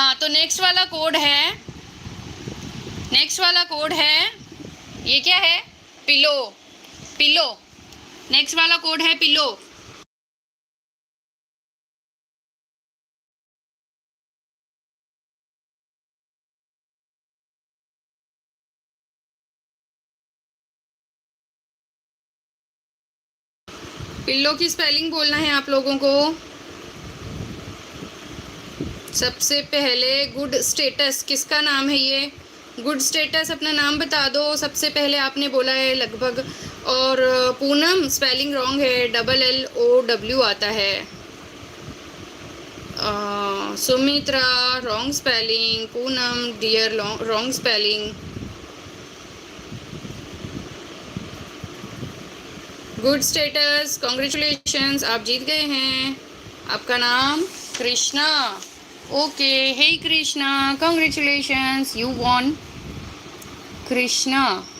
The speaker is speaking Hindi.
हाँ, तो नेक्स्ट वाला कोड है, ये क्या है? पिलो। नेक्स्ट वाला कोड है पिलो। पिल्लो की स्पेलिंग बोलना है आप लोगों को। सबसे पहले गुड स्टेटस, किसका नाम है ये? गुड स्टेटस, अपना नाम बता दो। सबसे पहले आपने बोला है लगभग। और पूनम स्पेलिंग रॉन्ग है, LLOW आता है। Sumitra wrong spelling, Poonam dear wrong spelling. Good status, congratulations, आप जीत गए हैं। आपका नाम Krishna. Okay, hey Krishna, congratulations, you won Krishna.